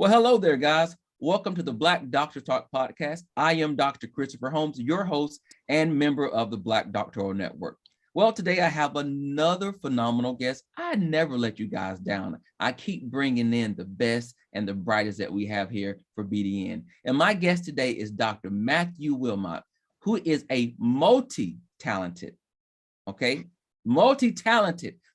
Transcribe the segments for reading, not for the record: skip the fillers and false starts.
Well, hello there, guys. Welcome to the Black Doctor Talk podcast. I am Dr. Christopher Holmes, your host and member of the Black Doctoral Network. Well, today I have another phenomenal guest. I never let you guys down. I keep bringing in the best and the brightest that we have here for BDN. And my guest today is Dr. Matthew Wilmot, who is a multi-talented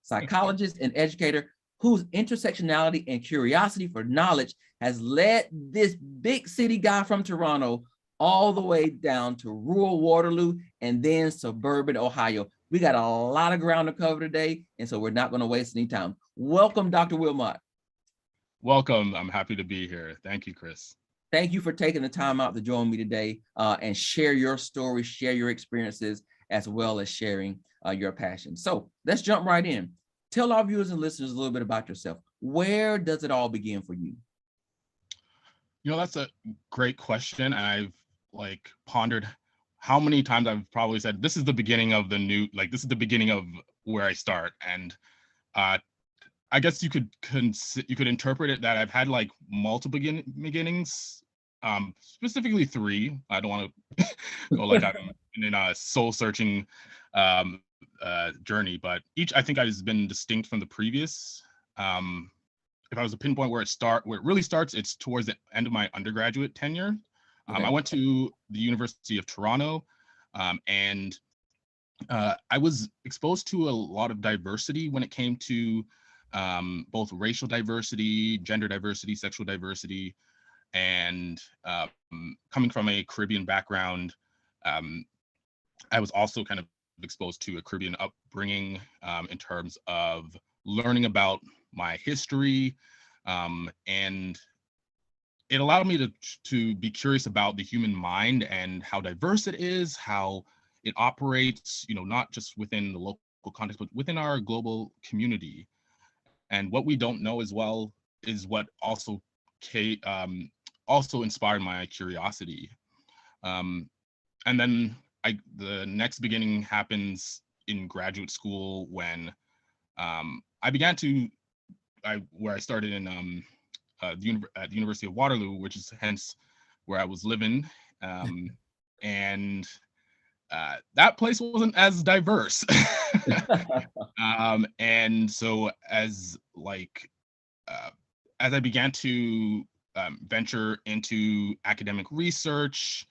psychologist and educator whose intersectionality and curiosity for knowledge has led this big city guy from Toronto all the way down to rural Waterloo and then suburban Ohio. We got a lot of ground to cover today, and so we're not going to waste any time. Welcome, Dr. Wilmot. Welcome. I'm happy to be here. Thank you, Chris. Thank you for taking the time out to join me today and share your story, share your experiences, as well as sharing your passion. So let's jump right in. Tell our viewers and listeners a little bit about yourself. Where does it all begin for you? You know, that's a great question. I've pondered how many times I've probably said, this is the beginning of this is the beginning of where I start. And I guess you could interpret it that I've had multiple beginnings, specifically three. I don't want to go like I'm in a soul searching journey, but each I think has been distinct from the previous. If I was to pinpoint where it really starts, it's towards the end of my undergraduate tenure. I went to the University of Toronto, and I was exposed to a lot of diversity when it came to both racial diversity, gender diversity, sexual diversity, and coming from a Caribbean background, I was also kind of exposed to a Caribbean upbringing in terms of learning about my history, and it allowed me to be curious about the human mind and how diverse it is, how it operates, not just within the local context, but within our global community. And what we don't know as well is what also inspired my curiosity. And then the next beginning happens in graduate school when I began where I started in at the University of Waterloo, which is hence where I was living, and that place wasn't as diverse. And so as I began to venture into academic research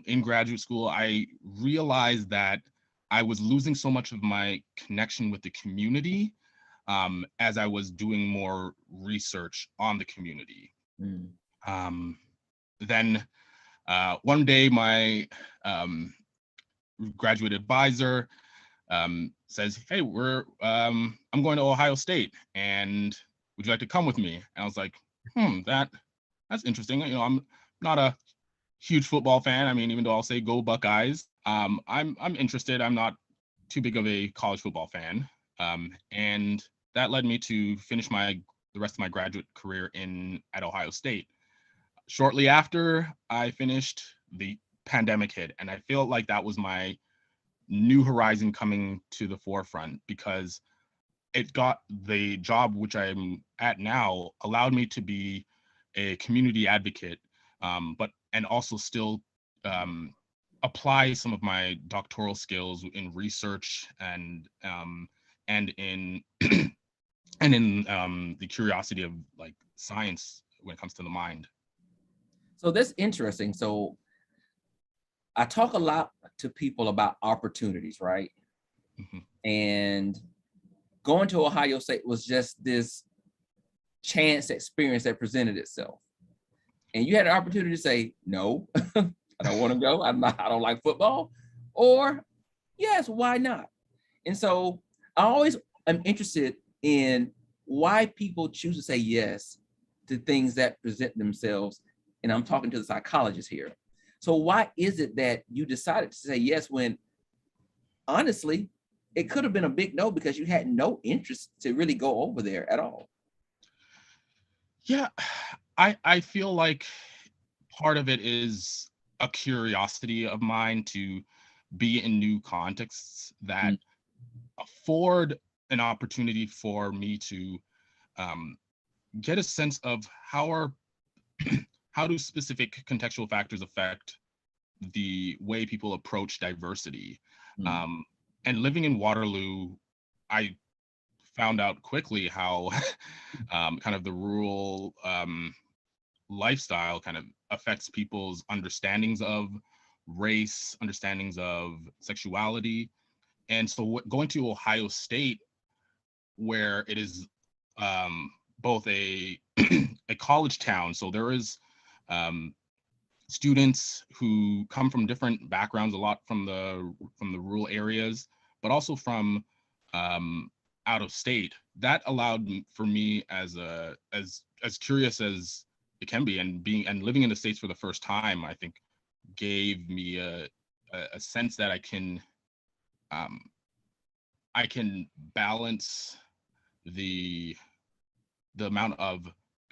in graduate school, I realized that I was losing so much of my connection with the community as I was doing more research on the community. Then one day my graduate advisor says, "Hey, I'm going to Ohio State, and would you like to come with me?" And I was like, that's interesting. I'm not a huge football fan. I mean, even though I'll say go Buckeyes, I'm interested. I'm not too big of a college football fan, and that led me to finish the rest of my graduate career at Ohio State. Shortly after I finished, the pandemic hit, and I feel like that was my new horizon coming to the forefront, because it got the job which I'm at now allowed me to be a community advocate, and also still apply some of my doctoral skills in research and in and in the curiosity of science when it comes to the mind. So that's interesting. So I talk a lot to people about opportunities, right? Mm-hmm. And going to Ohio State was just this chance experience that presented itself. And you had an opportunity to say, no, I don't want to go. I don't like football. Or yes, why not? And so I always am interested in why people choose to say yes to things that present themselves. And I'm talking to the psychologist here. So why is it that you decided to say yes when, honestly, it could have been a big no because you had no interest to really go over there at all? Yeah, I feel like part of it is a curiosity of mine to be in new contexts that afford an opportunity for me to get a sense of how do specific contextual factors affect the way people approach diversity. Mm. And living in Waterloo, I found out quickly how kind of the rural lifestyle kind of affects people's understandings of race, understandings of sexuality. And so going to Ohio State, where it is both a a college town, so there is students who come from different backgrounds, a lot from the rural areas, but also from out of state. That allowed for me, as curious as it can be, and living in the States for the first time, I think gave me a sense that I can balance the amount of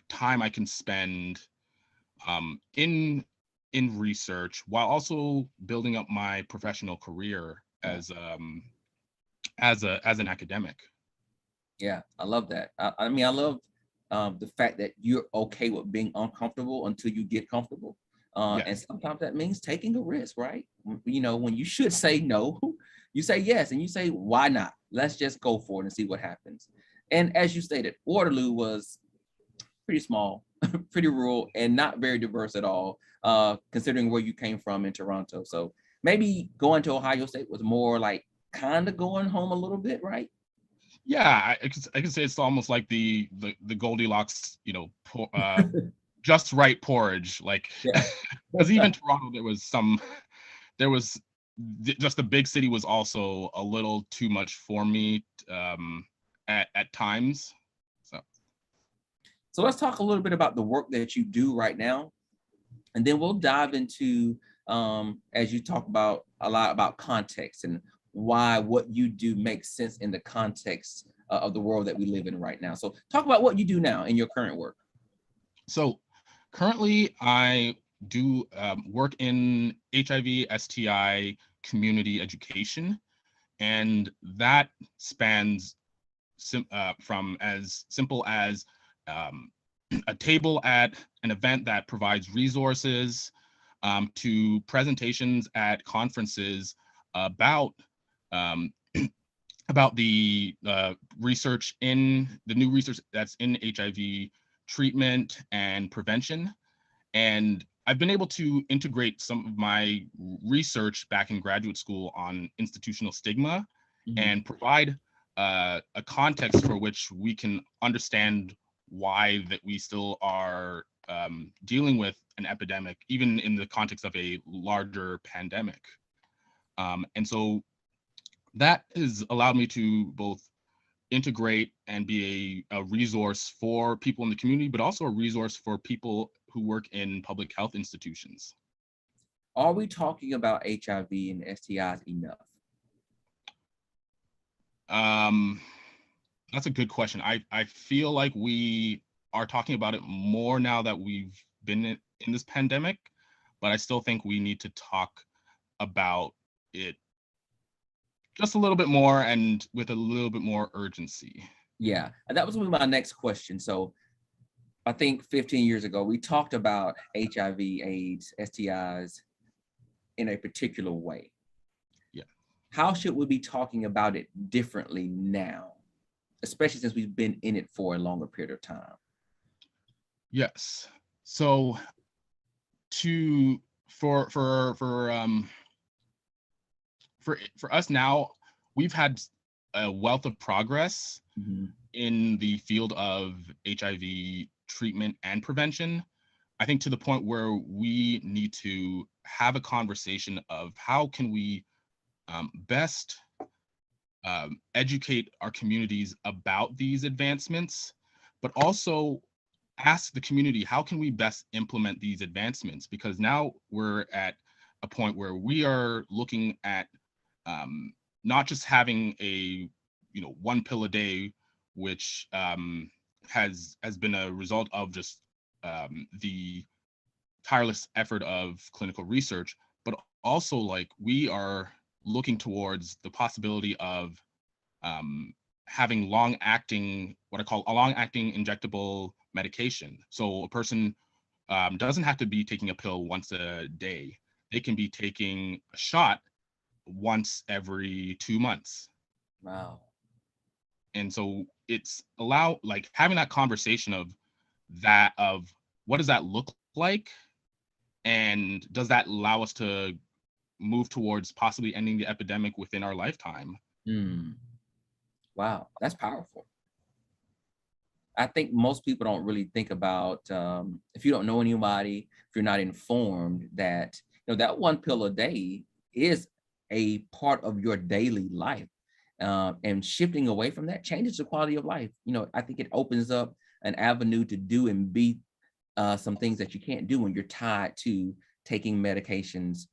time I can spend in research while also building up my professional career as an academic. Yeah, I love that. I mean, I love the fact that you're okay with being uncomfortable until you get comfortable. Yes. And sometimes that means taking a risk, right? You know, when you should say no, you say yes, and you say, why not? Let's just go for it and see what happens. And as you stated, Waterloo was pretty small, pretty rural, and not very diverse at all, considering where you came from in Toronto. So maybe going to Ohio State was more like kind of going home a little bit, right? Yeah, I could say it's almost like the Goldilocks, just right porridge. Like, Yeah. because even Toronto, there was just the big city was also a little too much for me at times. So let's talk a little bit about the work that you do right now, and then we'll dive into, as you talk about a lot about context and why what you do makes sense in the context of the world that we live in right now. So talk about what you do now in your current work. So currently I do work in HIV, STI community education, and that spans from as simple as a table at an event that provides resources to presentations at conferences about about the research in the new research that's in HIV treatment and prevention. And I've been able to integrate some of my research back in graduate school on institutional stigma and provide a context for which we can understand why that we still are dealing with an epidemic, even in the context of a larger pandemic. And so that has allowed me to both integrate and be a resource for people in the community, but also a resource for people who work in public health institutions. Are we talking about HIV and STIs enough? That's a good question. I feel like we are talking about it more now that we've been in this pandemic, but I still think we need to talk about it just a little bit more and with a little bit more urgency. Yeah, and that was my next question. So I think 15 years ago, we talked about HIV, AIDS, STIs in a particular way. Yeah. How should we be talking about it differently now, especially since we've been in it for a longer period of time? Yes. So for us now, we've had a wealth of progress in the field of HIV treatment and prevention. I think to the point where we need to have a conversation of how can we best educate our communities about these advancements, but also ask the community, how can we best implement these advancements? Because now we're at a point where we are looking at not just having a one pill a day, which has been a result of just the tireless effort of clinical research, but also like we are looking towards the possibility of having long-acting, what I call a long-acting injectable medication. So a person doesn't have to be taking a pill once a day. They can be taking a shot once every 2 months. Wow. And so it's like having that conversation of what does that look like? And does that allow us to move towards possibly ending the epidemic within our lifetime? Wow, that's powerful. I think most people don't really think about, if you don't know anybody, if you're not informed, that that one pill a day is a part of your daily life, and shifting away from that changes the quality of life. I think it opens up an avenue to do and be some things that you can't do when you're tied to taking medications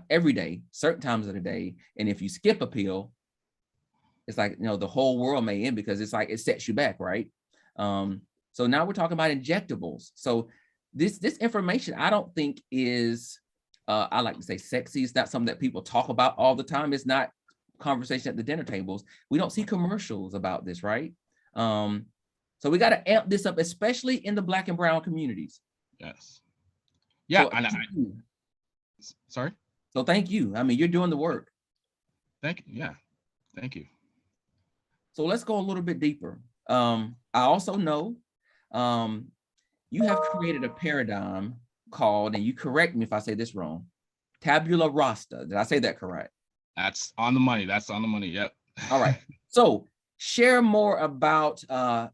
every day, certain times of the day. And if you skip a pill, it's like, the whole world may end, because it's like it sets you back, right? So now we're talking about injectables. So this information, I don't think is, I like to say, sexy. It's not something that people talk about all the time. It's not conversation at the dinner tables. We don't see commercials about this, right? So we got to amp this up, especially in the Black and brown communities. Yes. Yeah. So, sorry. So thank you. I mean, you're doing the work. Thank you. Yeah. Thank you. So let's go a little bit deeper. I also know you have created a paradigm called, and you correct me if I say this wrong, Tabula Rasta. Did I say that correct? That's on the money. That's on the money. Yep. All right. So share more about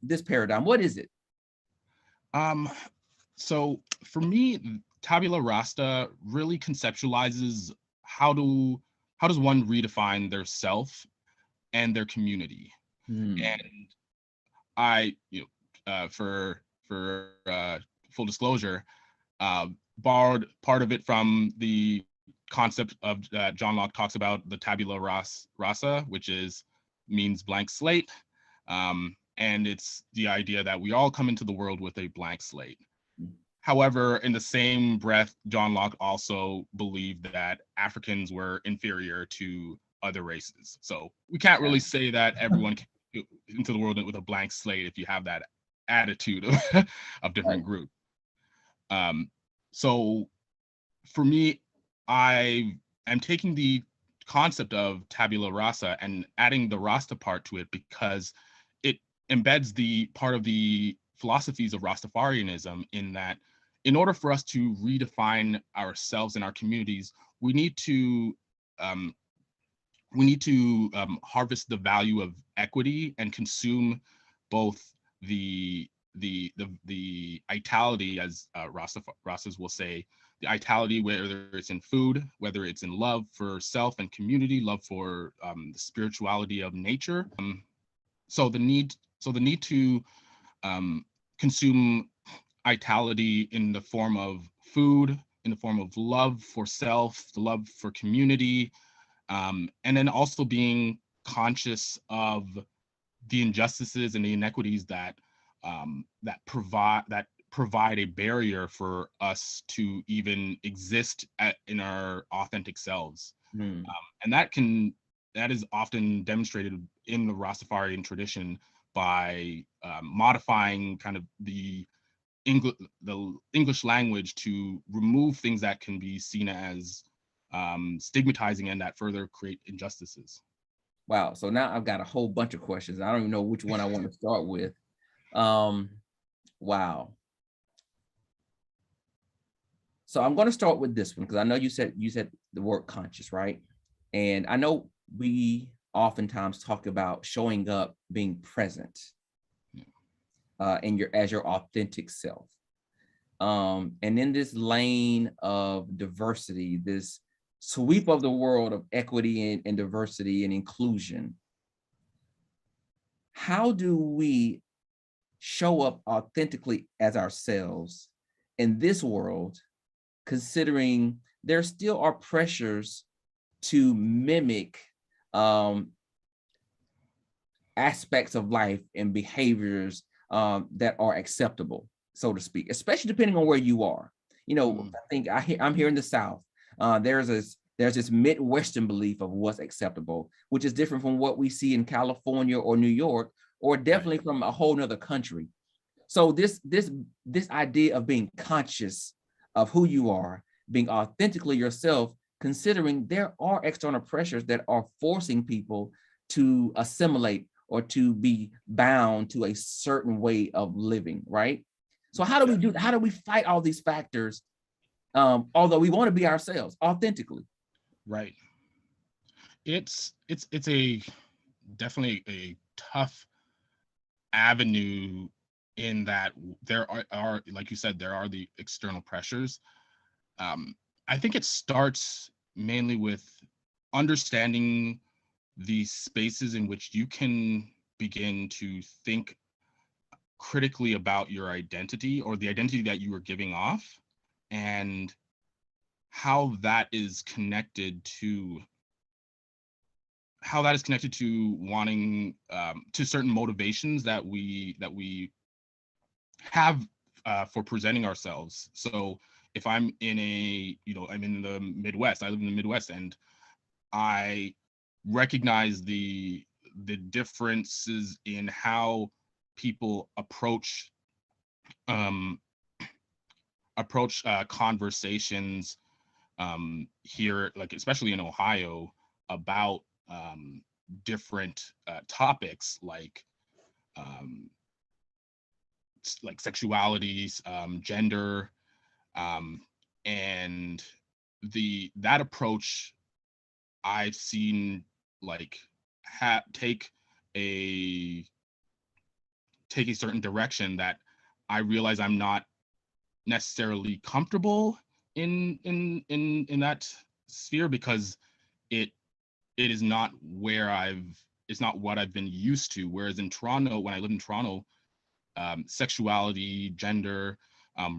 this paradigm. What is it? So for me, Tabula Rasta really conceptualizes how does one redefine their self and their community. And I, for full disclosure, borrowed part of it from the concept of John Locke talks about the tabula rasa, which means blank slate. And it's the idea that we all come into the world with a blank slate. However, in the same breath, John Locke also believed that Africans were inferior to other races. So we can't really say that everyone came into the world with a blank slate if you have that attitude of different groups. So for me, I am taking the concept of tabula rasa and adding the Rasta part to it, because it embeds the part of the philosophies of Rastafarianism, in that in order for us to redefine ourselves and our communities, we need to harvest the value of equity and consume both the itality, as Rastas will say, the itality, whether it's in food, whether it's in love for self and community, love for the spirituality of nature. So the need to consume itality in the form of food, in the form of love for self, the love for community, and then also being conscious of the injustices and the inequities that provide a barrier for us to even exist in our authentic selves. And that is often demonstrated in the Rastafarian tradition by modifying kind of the English language to remove things that can be seen as stigmatizing and that further create injustices. Wow. So now I've got a whole bunch of questions. I don't even know which one I want to start with. Wow. So I'm going to start with this one, because I know you said the word conscious, right? And I know we oftentimes talk about showing up, being present, as your authentic self. And in this lane of diversity, this sweep of the world of equity and diversity and inclusion, how do we show up authentically as ourselves in this world, considering there still are pressures to mimic aspects of life and behaviors that are acceptable, so to speak, especially depending on where you are. I think I'm here in the South. There's this Midwestern belief of what's acceptable, which is different from what we see in California or New York, or definitely from a whole nother country. So this idea of being conscious of who you are, being authentically yourself, considering there are external pressures that are forcing people to assimilate or to be bound to a certain way of living, right? So how do we fight all these factors, although we want to be ourselves authentically? Right. It's a definitely a tough avenue, in that there are, like you said, there are the external pressures. I think it starts mainly with understanding the spaces in which you can begin to think critically about your identity, or the identity that you are giving off, and how that is connected to wanting, to certain motivations that we have, for presenting ourselves. So if I'm in I'm in the Midwest, I live in the Midwest, and I recognize the differences in how people um, conversations, here, like especially in Ohio, about, different, topics um, like sexualities, gender, um, and that approach I've seen, like, take a certain direction that I realize I'm not necessarily comfortable in that sphere, because it is not it's not what I've been used to. Whereas in Toronto, when I lived in Toronto, sexuality, gender,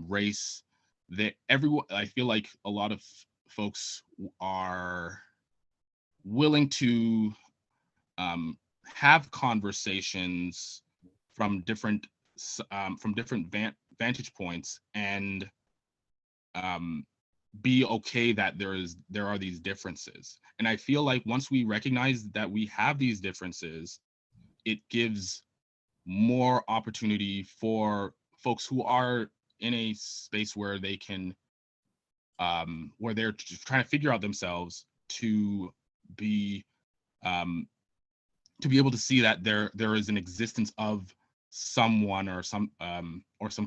race, that everyone, I feel like a lot of folks are willing to, have conversations from different vantage points, and, um, be okay that there are these differences. And I feel like once we recognize that we have these differences, it gives more opportunity for folks who are in a space where they can, where they're just trying to figure out themselves, to be, um, able to see that there is an existence of someone, or some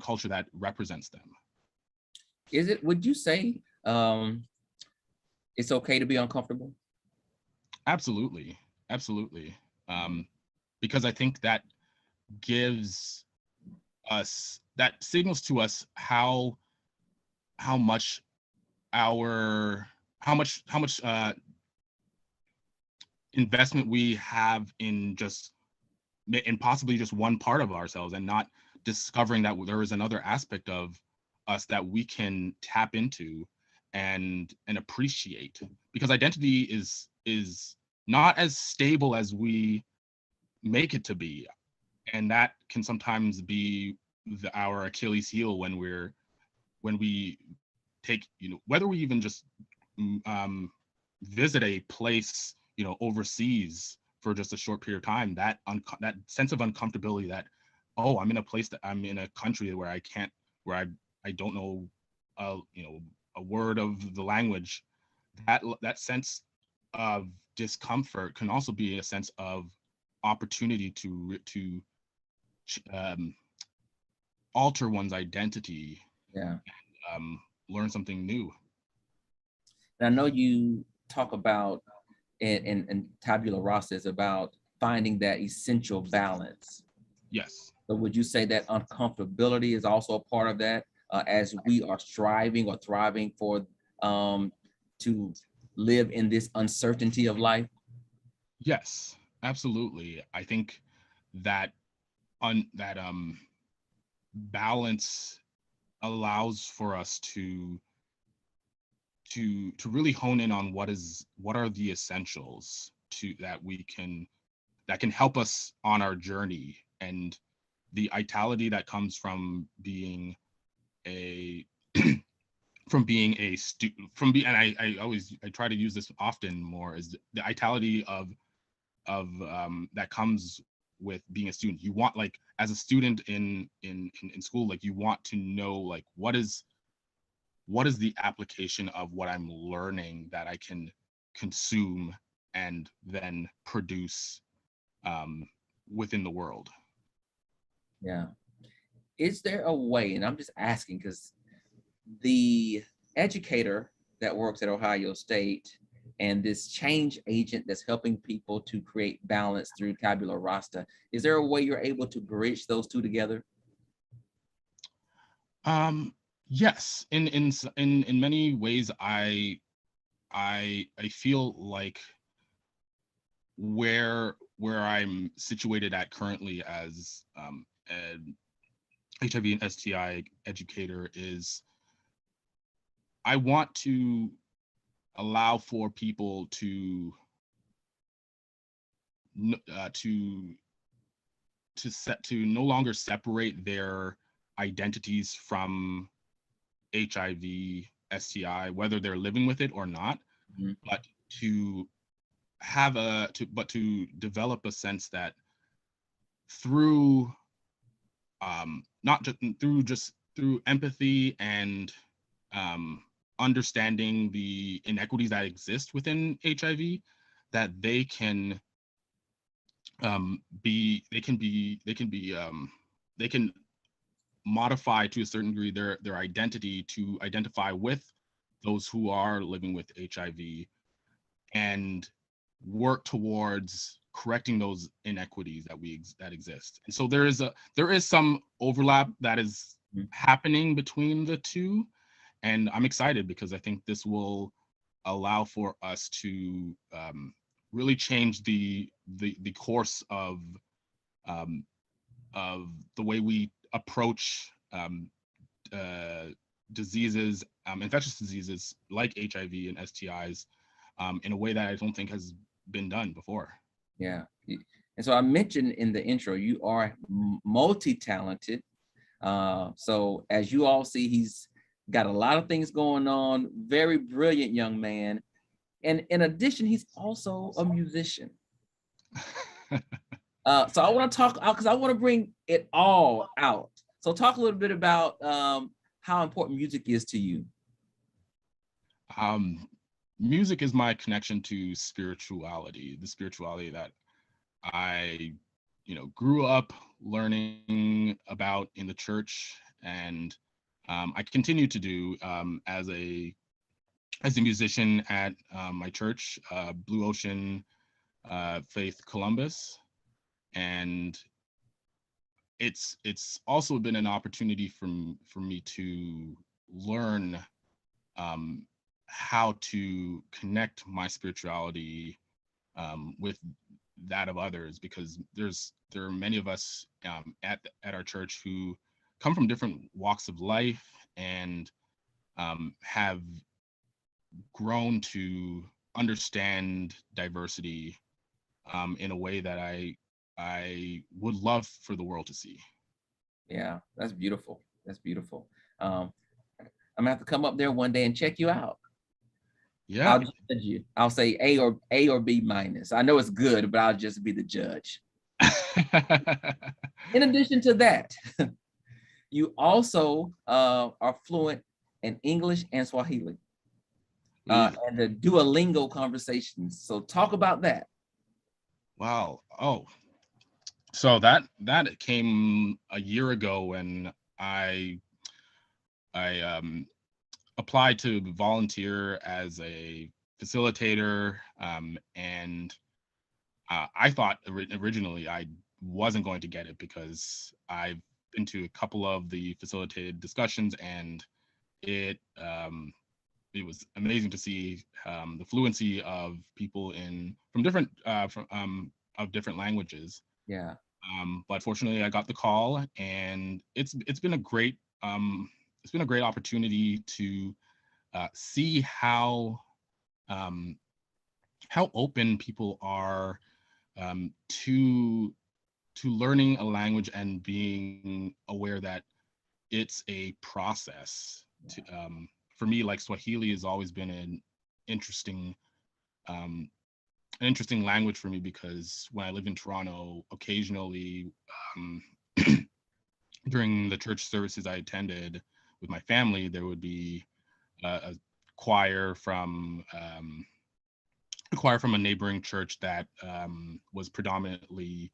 culture that represents them. Would you say it's okay to be uncomfortable? Absolutely, absolutely. Because I think that gives that signals to us how much our how much investment we have in possibly just one part of ourselves, and not discovering that there is another aspect of us that we can tap into and appreciate, because identity is not as stable as we make it to be, and that can sometimes be our Achilles heel when we take, whether we even just, um, visit a place, overseas for just a short period of time, that sense of uncomfortability, that, oh, I'm in a country where I can't, where I don't know, a word of the language. That sense of discomfort can also be a sense of opportunity to um, alter one's identity, Yeah. um, learn something new. And I know you talk about in Tabula Rasta is about finding that essential balance. Yes. So would you say that uncomfortability is also a part of that, as we are striving or thriving for to live in this uncertainty of life? Yes, absolutely. I think that balance allows for us to really hone in on what are the essentials to that can help us on our journey, and the itality that comes from being a and I try to use this often more, is the itality of that comes with being a student. You want, like, as a student in school, like, you want to know, like, what is the application of what I'm learning that I can consume and then produce within the world. Yeah. Is there a way, and I'm just asking because the educator that works at Ohio State and this change agent that's helping people to create balance through Tabula Rasta, is there a way you're able to bridge those two together? Yes, in many ways, I feel like where I'm situated at currently as an HIV and STI educator is, I want to allow for people to no longer separate their identities from HIV, STI, whether they're living with it or not, Mm-hmm. but to develop a sense that through not just through empathy and understanding the inequities that exist within HIV, that they can modify to a certain degree their identity to identify with those who are living with HIV and work towards correcting those inequities that exist. And so there is some overlap that is happening between the two, and I'm excited because I think this will allow for us to really change the course of the way we approach diseases, infectious diseases like HIV and STIs, in a way that I don't think has been done before. Yeah. And so I mentioned in the intro, you are multi-talented. So as you all see, he's got a lot of things going on, very brilliant young man. And in addition, he's also a musician. So I want to talk, because I want to bring it all out. So talk a little bit about how important music is to you. Music is my connection to spirituality, the spirituality that I, grew up learning about in the church, and I continue to do as a musician at my church, Blue Ocean Faith Columbus, and it's also been an opportunity for me to learn how to connect my spirituality with that of others, because there are many of us at our church who come from different walks of life and have grown to understand diversity in a way that I would love for the world to see. Yeah, that's beautiful. That's beautiful. I'm gonna have to come up there one day and check you out. Yeah. I'll judge you. I'll say A or B minus. I know it's good, but I'll just be the judge. In addition to that, you also are fluent in English and Swahili, and the Duolingo conversations. So talk about that. Wow. Oh, so that came a year ago when I applied to volunteer as a facilitator, and I thought originally I wasn't going to get it because I've been to a couple of the facilitated discussions, and it was amazing to see the fluency of people from different of different languages. Yeah. But fortunately, I got the call, and it's been a great opportunity to see how open people are to learning a language and being aware that it's a process. For me, like, Swahili has always been an interesting an interesting language for me, because when I lived in Toronto, occasionally during the church services I attended with my family, there would be a choir from a neighboring church that was predominantly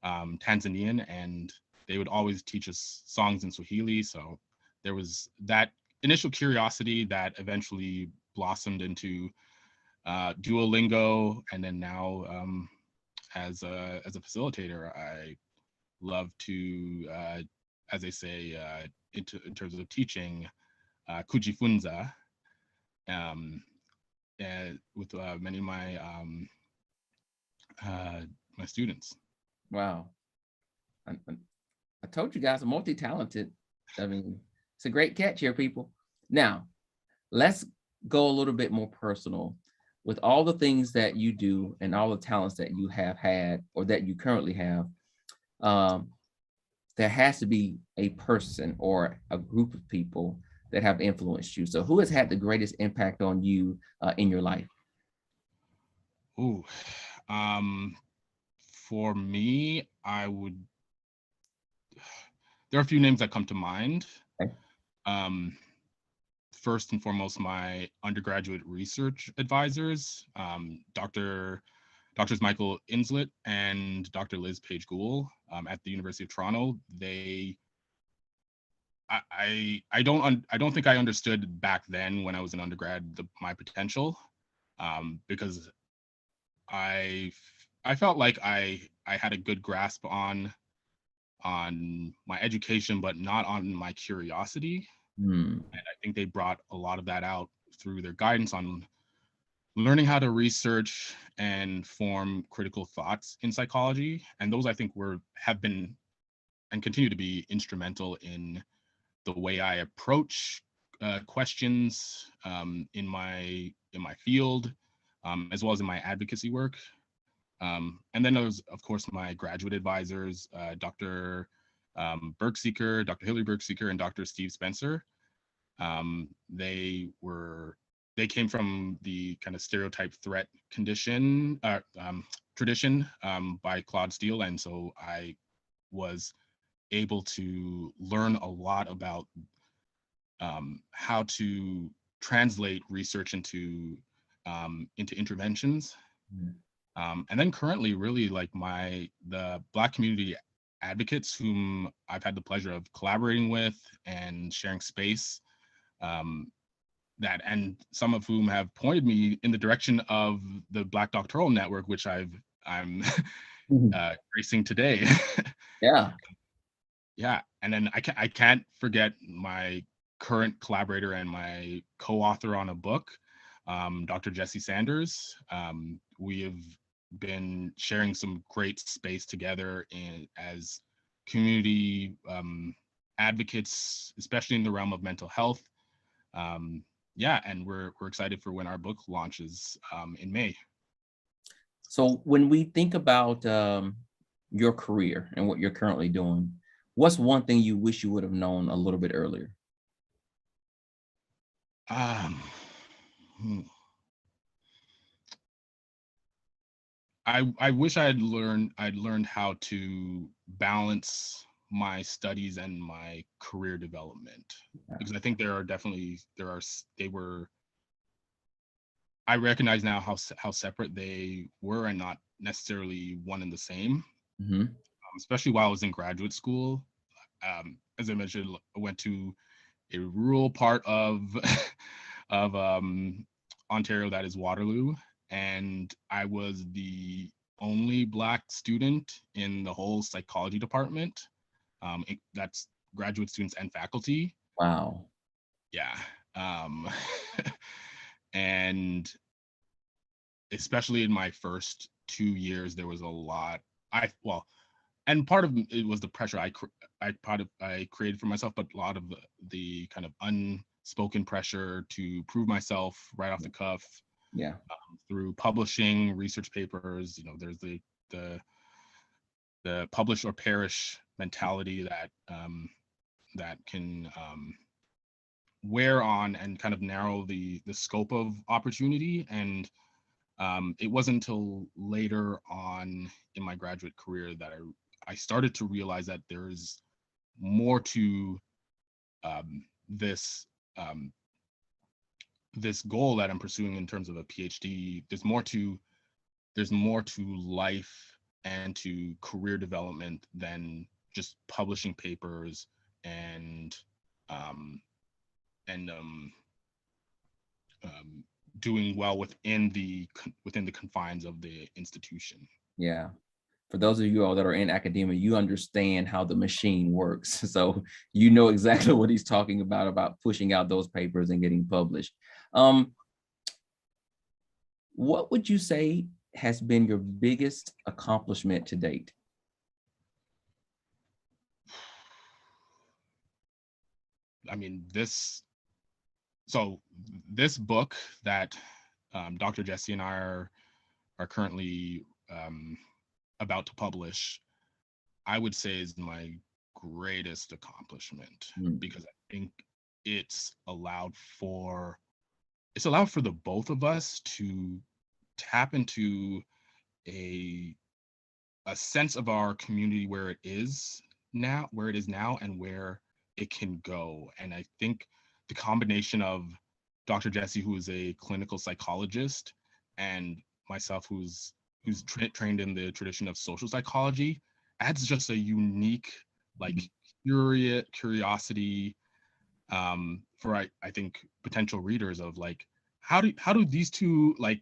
Tanzanian, and they would always teach us songs in Swahili. So there was that initial curiosity that eventually blossomed into Duolingo, and then now as a facilitator, I love to, as they say, in terms of teaching, kujifunza, and with many of my students. Wow. I told you guys are multi-talented. I mean, it's a great catch here, people. Now, let's go a little bit more personal. With all the things that you do and all the talents that you have had or that you currently have, there has to be a person or a group of people that have influenced you. So who has had the greatest impact on you in your life? Ooh, for me, there are a few names that come to mind. Okay. First and foremost, my undergraduate research advisors, Doctors Michael Inslet and Dr. Liz Page Gould at the University of Toronto. I don't think I understood back then when I was an undergrad my potential, because I felt like I had a good grasp on my education, but not on my curiosity. And I think they brought a lot of that out through their guidance on learning how to research and form critical thoughts in psychology. And those, I think, have been and continue to be instrumental in the way I approach questions in my field, as well as in my advocacy work. And then there's, of course, my graduate advisors, Dr. Berkseeker, Dr. Hilary Berkseeker, and Dr. Steve Spencer. They came from the kind of stereotype threat tradition by Claude Steele, and so I was able to learn a lot about how to translate research into interventions. And then currently, really, like the Black community advocates whom I've had the pleasure of collaborating with and sharing space, and some of whom have pointed me in the direction of the Black Doctoral Network, which I'm racing today. Yeah. Yeah, and then I can't forget my current collaborator and my co-author on a book, Dr. Jesse Sanders. We have been sharing some great space together as community advocates, especially in the realm of mental health. Yeah, and we're excited for when our book launches in May. So when we think about your career and what you're currently doing, what's one thing you wish you would have known a little bit earlier? I wish I'd learned how to balance my studies and my career development, because I think I recognize now how separate they were and not necessarily one and the same. Especially while I was in graduate school. As I mentioned, I went to a rural part of Ontario, that is Waterloo, and I was the only Black student in the whole psychology department. That's graduate students and faculty. Wow. Yeah. And especially in my first 2 years, there was a lot. And part of it was the pressure I created for myself, but a lot of the kind of unspoken pressure to prove myself right off the cuff. Yeah. Through publishing research papers, there's the publish or perish mentality that can wear on and kind of narrow the scope of opportunity. And It wasn't until later on in my graduate career that I started to realize that there's more to this this goal that I'm pursuing in terms of a PhD. There's more to life and to career development than just publishing papers and um, and doing well within the confines of the institution. Yeah. For those of you all that are in academia, you understand how the machine works. So you know exactly what he's talking about pushing out those papers and getting published. What would you say has been your biggest accomplishment to date? I mean, this book that Dr. Jesse and I are currently about to publish, I would say is my greatest accomplishment, because I think it's allowed for the both of us to tap into a sense of our community where it is now, and where it can go. And I think the combination of Dr. Jesse, who is a clinical psychologist, and myself, who's trained in the tradition of social psychology, adds just a unique, like, curiosity for I think potential readers of, like, how do these two, like,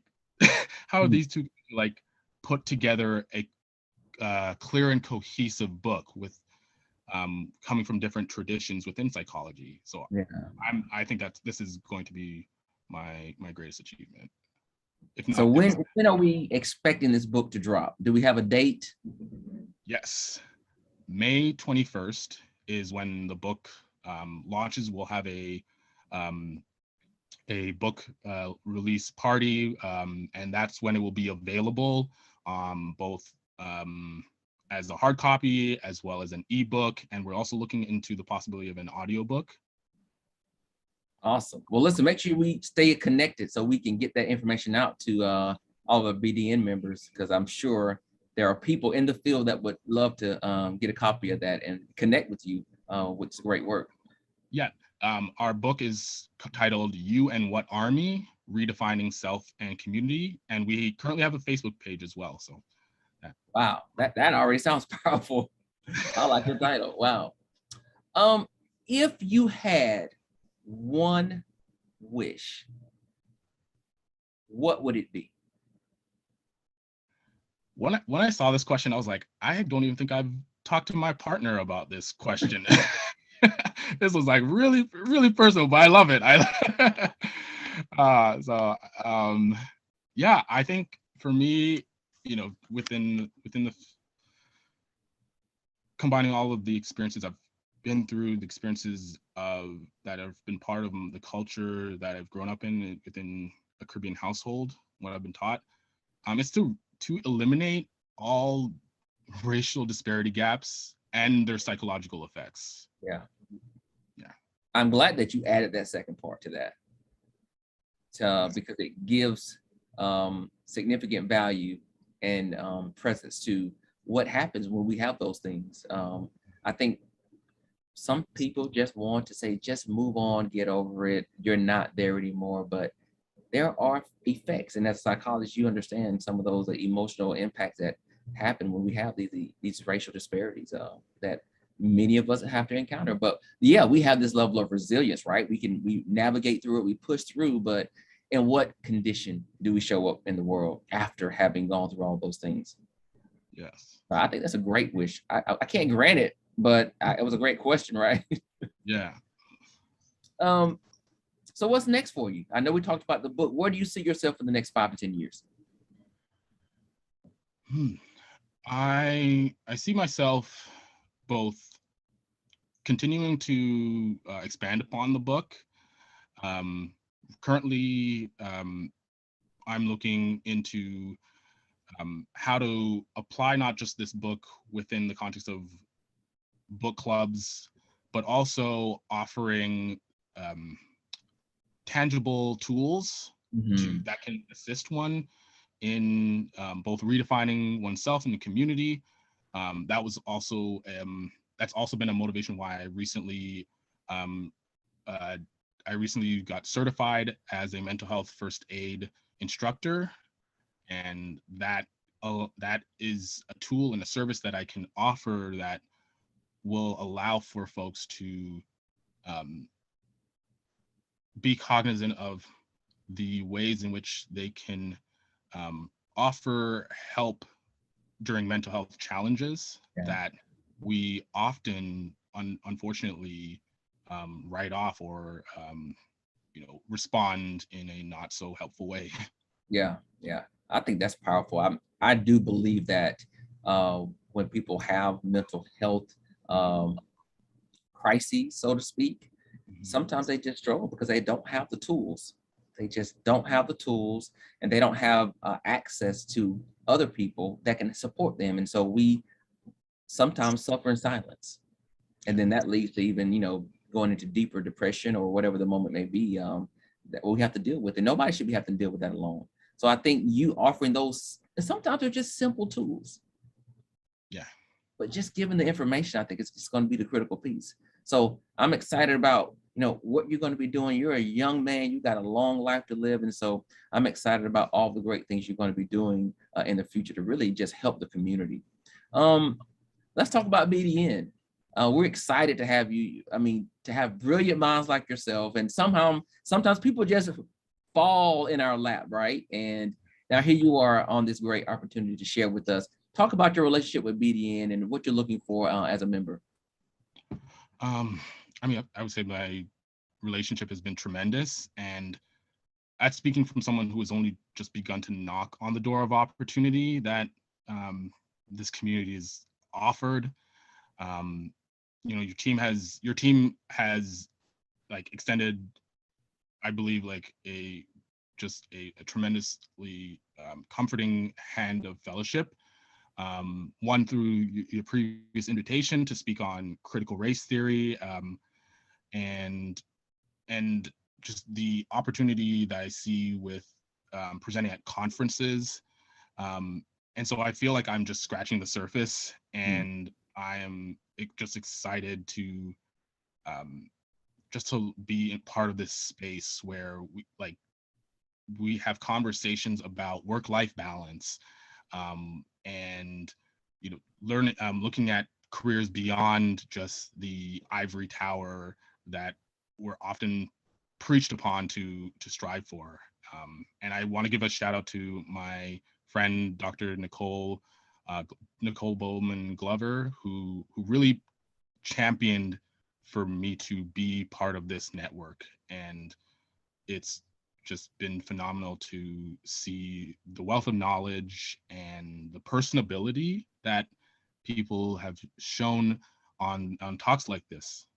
how are these two, like, put together a clear and cohesive book with coming from different traditions within psychology. So yeah, I think that this is going to be my greatest achievement. If not, so when are we expecting this book to drop? Do we have a date? Yes, May 21st is when the book launches. We'll have a book release party, and that's when it will be available, both as a hard copy as well as an ebook, and we're also looking into the possibility of an audiobook. Awesome. Well, listen, make sure we stay connected so we can get that information out to all the BDN members, because I'm sure there are people in the field that would love to get a copy of that and connect with you with great work. Yeah. Our book is titled You and What Army? Redefining Self and Community. And we currently have a Facebook page as well. So wow, that already sounds powerful. I like the title. Wow. If you had one wish, what would it be? When I saw this question, I was like, I don't even think I've talked to my partner about this question. This was like really, really personal, but I love it. Yeah, I think for me, within the combining all of the experiences I've been through, the experiences that have been part of the culture that I've grown up in within a Caribbean household, what I've been taught, it's to eliminate all racial disparity gaps and their psychological effects. Yeah. I'm glad that you added that second part to that, because it gives significant value and presence to what happens when we have those things. I think some people just want to say, just move on, get over it. You're not there anymore, but there are effects, and as a psychologist, you understand some of those emotional impacts that happen when we have these racial disparities that many of us have to encounter. But yeah, we have this level of resilience, right? We navigate through it, we push through, but in what condition do we show up in the world after having gone through all those things? Yes. I think that's a great wish. I can't grant it, but it was a great question, right? Yeah. So what's next for you? I know we talked about the book. Where do you see yourself in the next 5 to 10 years? I see myself both continuing to expand upon the book. Currently, I'm looking into how to apply not just this book within the context of book clubs, but also offering tangible tools that can assist one in both redefining oneself in the community. That's also been a motivation why I recently got certified as a mental health first aid instructor, and that is a tool and a service that I can offer that will allow for folks to be cognizant of the ways in which they can offer help during mental health challenges that we often, unfortunately, write off or respond in a not so helpful way. Yeah, I think that's powerful. I do believe that when people have mental health crises, so to speak, sometimes they just struggle because they don't have the tools. They just don't have the tools, and they don't have access to other people that can support them. And so we sometimes suffer in silence. And then that leads to even, going into deeper depression or whatever the moment may be that we have to deal with. And nobody should be having to deal with that alone. So I think you offering those, and sometimes they're just simple tools. Yeah. But just giving the information, I think it's going to be the critical piece. So I'm excited about, what you're going to be doing. You're a young man, you got a long life to live. And so I'm excited about all the great things you're going to be doing in the future to really just help the community. Let's talk about BDN. We're excited to have you. I mean, to have brilliant minds like yourself. And sometimes people just fall in our lap, right? And now here you are on this great opportunity to share with us. Talk about your relationship with BDN and what you're looking for as a member. I would say my relationship has been tremendous, and that's speaking from someone who has only just begun to knock on the door of opportunity that this community is offered. Your team has like extended, I believe, like a tremendously comforting hand of fellowship. One through your previous invitation to speak on critical race theory, and just the opportunity that I see with presenting at conferences. And so I feel like I'm just scratching the surface, and I am just excited to be in part of this space where we have conversations about work-life balance, and looking at careers beyond just the ivory tower that we're often preached upon to strive for. And I want to give a shout out to my friend, Dr. Nicole Bowman Glover, who really championed for me to be part of this network. And it's just been phenomenal to see the wealth of knowledge and the personability that people have shown on talks like this.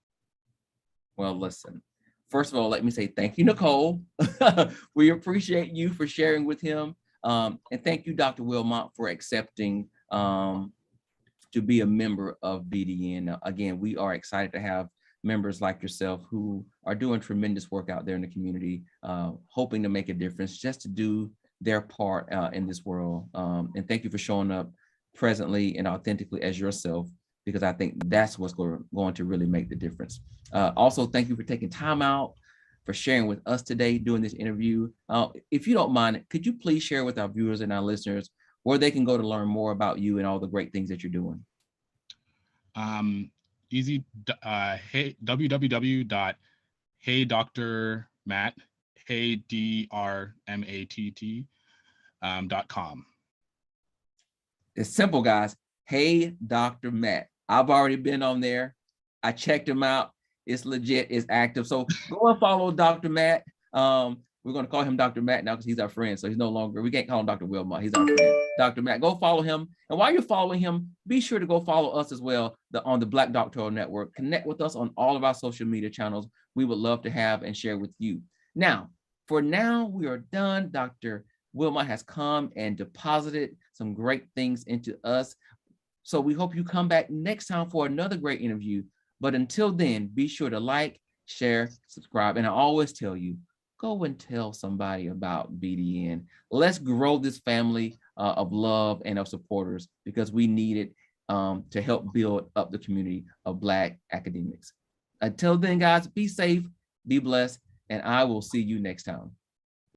Well, listen, first of all, let me say thank you, Nicole. We appreciate you for sharing with him. And thank you, Dr. Wilmot, for accepting to be a member of BDN. Again, we are excited to have members like yourself who are doing tremendous work out there in the community, hoping to make a difference, just to do their part in this world. And thank you for showing up presently and authentically as yourself, because I think that's what's going to really make the difference. Also, thank you for taking time out, for sharing with us today, doing this interview. If you don't mind, could you please share with our viewers and our listeners where they can go to learn more about you and all the great things that you're doing? Easy. www.heydrmatt, DRMATT.com. It's simple, guys. Hey, Dr. Matt. I've already been on there. I checked him out. It's legit. It's active. So go and follow Dr. Matt. We're going to call him Dr. Matt now because he's our friend. So he's no longer, we can't call him Dr. Wilmot. He's our friend. Dr. Matt, go follow him. And while you're following him, be sure to go follow us as well on the Black Doctoral Network. Connect with us on all of our social media channels. We would love to have and share with you. Now, for now, we are done. Dr. Wilmot has come and deposited some great things into us. So we hope you come back next time for another great interview. But until then, be sure to like, share, subscribe. And I always tell you, go and tell somebody about BDN. Let's grow this family of love and of supporters, because we need it to help build up the community of Black academics. Until then, guys, be safe, be blessed, and I will see you next time.